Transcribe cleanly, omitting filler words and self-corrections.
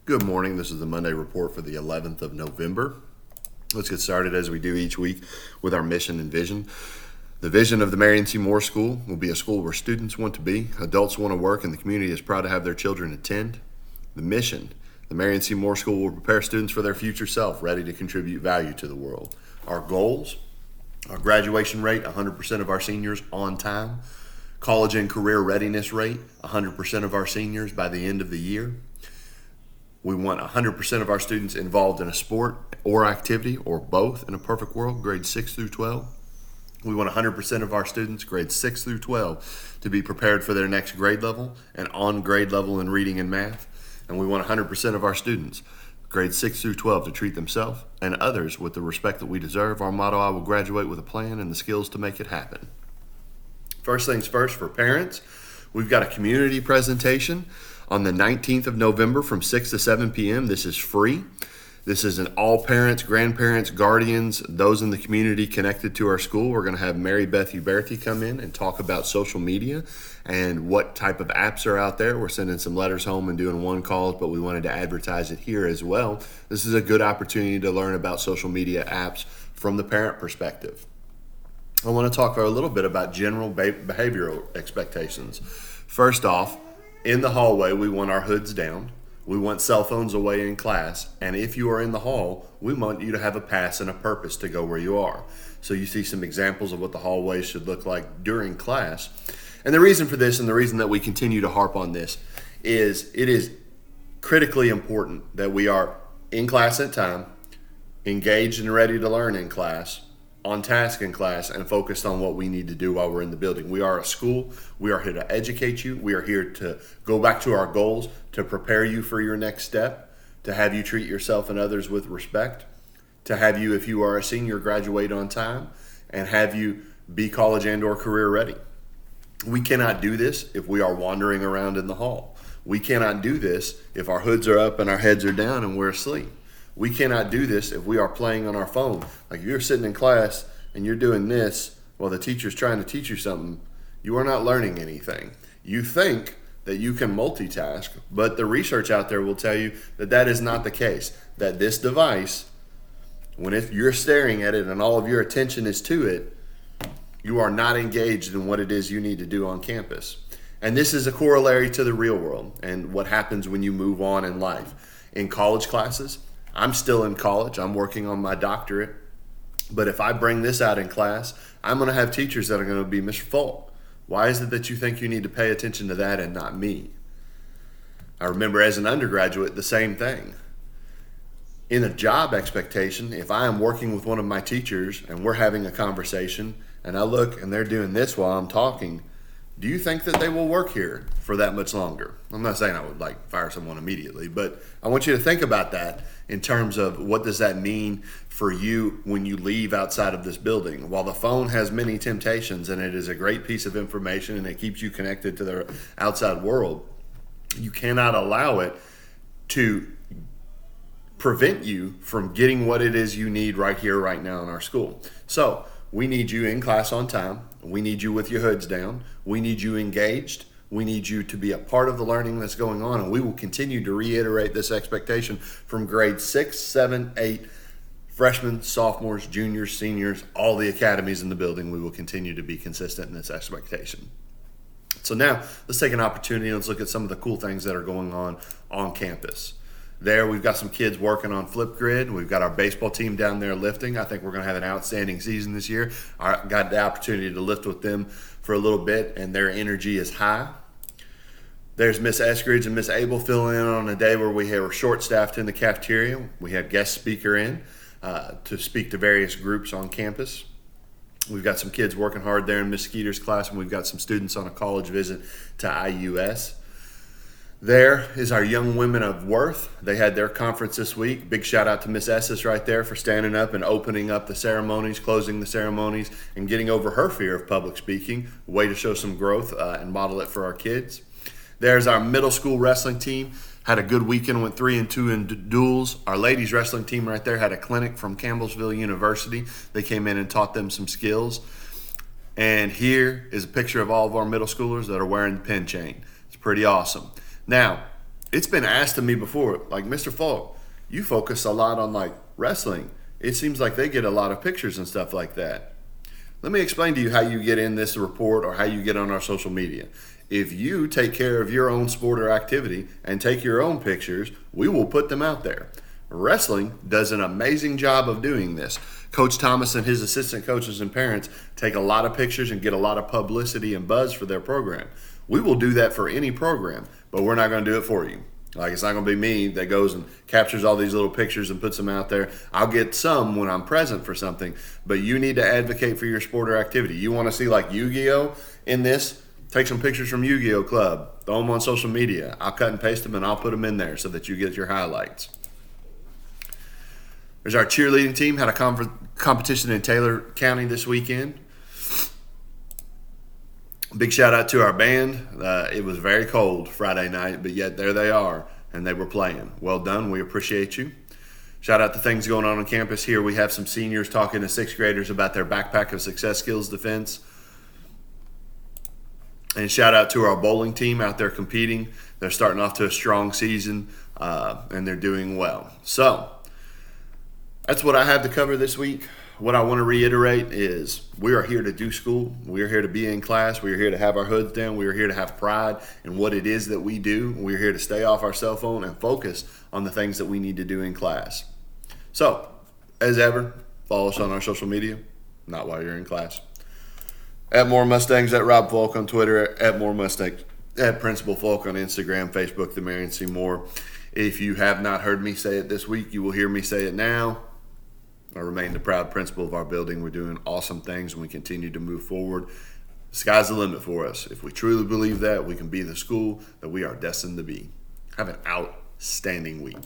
Good morning. This is the Monday report for the 11th of November. Let's get started as we do each week with our mission and vision. The vision of the Marion C Moore School will be a school where students want to be, adults want to work, and the community is proud to have their children attend. The mission, the Marion C Moore School will prepare students for their future self, ready to contribute value to the world. Our goals, our graduation rate, 100% of our seniors on time. College and career readiness rate, 100% of our seniors by the end of the year. We want 100% of our students involved in a sport or activity or both in a perfect world, grades 6 through 12. We want 100% of our students, grades 6 through 12, to be prepared for their next grade level and on grade level in reading and math. And we want 100% of our students, grades 6 through 12, to treat themselves and others with the respect that we deserve. Our motto, I will graduate with a plan and the skills to make it happen. First things first, for parents, we've got a community presentation on the 19th of November from 6 to 7 p.m. This is free. This is an all parents, grandparents, guardians, those in the community connected to our school. We're going to have Mary Beth Huberty come in and talk about social media and what type of apps are out there. We're sending some letters home and doing one calls, but we wanted to advertise it here as well. This is a good opportunity to learn about social media apps from the parent perspective. I want to talk a little bit about general behavioral expectations. First off, in the hallway, we want our hoods down. We want cell phones away in class. And if you are in the hall, we want you to have a pass and a purpose to go where you are. So you see some examples of what the hallway should look like during class. And the reason for this, and the reason that we continue to harp on this, is it is critically important that we are in class at time, engaged and ready to learn in class, on task in class, and focused on what we need to do while we're in the building. We are a school. We are here to educate you. We are here to go back to our goals, to prepare you for your next step, to have you treat yourself and others with respect, to have you, if you are a senior, graduate on time, and have you be college and or career ready. We cannot do this if we are wandering around in the hall. We cannot do this if our hoods are up and our heads are down and we're asleep. We cannot do this if we are playing on our phone. Like if you're sitting in class and you're doing this while the teacher's trying to teach you something, you are not learning anything. You think that you can multitask, but the research out there will tell you that that is not the case. That this device, if you're staring at it and all of your attention is to it, you are not engaged in what it is you need to do on campus. And this is a corollary to the real world and what happens when you move on in life. In college classes, I'm still in college. I'm working on my doctorate. But if I bring this out in class, I'm going to have teachers that are going to be, Mr. Falk, why is it that you think you need to pay attention to that and not me? I remember as an undergraduate, the same thing. In a job expectation, if I am working with one of my teachers and we're having a conversation and I look and they're doing this while I'm talking, do you think that they will work here for that much longer? I'm not saying I would fire someone immediately, but I want you to think about that in terms of what does that mean for you when you leave outside of this building. While the phone has many temptations and it is a great piece of information and it keeps you connected to the outside world, you cannot allow it to prevent you from getting what it is you need right here, right now in our school. So we need you in class on time. We need you with your hoods down. We need you engaged. We need you to be a part of the learning that's going on. And we will continue to reiterate this expectation from grades 6, 7, 8, freshmen, sophomores, juniors, seniors, all the academies in the building. We will continue to be consistent in this expectation. So now let's take an opportunity and let's look at some of the cool things that are going on campus. There, we've got some kids working on Flipgrid. We've got our baseball team down there lifting. I think we're going to have an outstanding season this year. I got the opportunity to lift with them for a little bit, and their energy is high. There's Miss Eskridge and Miss Abel filling in on a day where we were short-staffed in the cafeteria. We had guest speaker in to speak to various groups on campus. We've got some kids working hard there in Miss Skeeter's class, and we've got some students on a college visit to IUS. There is our Young Women of Worth. They had their conference this week. Big shout out to Miss Esses right there for standing up and opening up the ceremonies, closing the ceremonies, and getting over her fear of public speaking. Way to show some growth and model it for our kids. There's our middle school wrestling team. Had a good weekend, went 3-2 in duels. Our ladies wrestling team right there had a clinic from Campbellsville University. They came in and taught them some skills. And here is a picture of all of our middle schoolers that are wearing the pin chain. It's pretty awesome. Now, it's been asked of me before, like, Mr. Falk, you focus a lot on like wrestling. It seems like they get a lot of pictures and stuff like that. Let me explain to you how you get in this report or how you get on our social media. If you take care of your own sport or activity and take your own pictures, we will put them out there. Wrestling does an amazing job of doing this. Coach Thomas and his assistant coaches and parents take a lot of pictures and get a lot of publicity and buzz for their program. We will do that for any program, but we're not going to do it for you. Like, it's not going to be me that goes and captures all these little pictures and puts them out there. I'll get some when I'm present for something, but you need to advocate for your sport or activity. You want to see like Yu-Gi-Oh in this? Take some pictures from Yu-Gi-Oh Club. Throw them on social media. I'll cut and paste them and I'll put them in there so that you get your highlights. There's our cheerleading team. Had a competition in Taylor County this weekend. Big shout out to our band. It was very cold Friday night, but yet there they are, and they were playing. Well done. We appreciate you. Shout out to things going on campus here. We have some seniors talking to sixth graders about their Backpack of Success Skills defense. And shout out to our bowling team out there competing. They're starting off to a strong season, and they're doing well. So that's what I have to cover this week. What I want to reiterate is we are here to do school. We are here to be in class. We are here to have our hoods down. We are here to have pride in what it is that we do. We are here to stay off our cell phone and focus on the things that we need to do in class. So, as ever, follow us on our social media, not while you're in class. At More Mustangs, at Rob Falk on Twitter, at More Mustangs, at Principal Falk on Instagram, Facebook, the Marion C Moore. If you have not heard me say it this week, you will hear me say it now. I remain the proud principal of our building. We're doing awesome things, and we continue to move forward. The sky's the limit for us. If we truly believe that, we can be the school that we are destined to be. Have an outstanding week.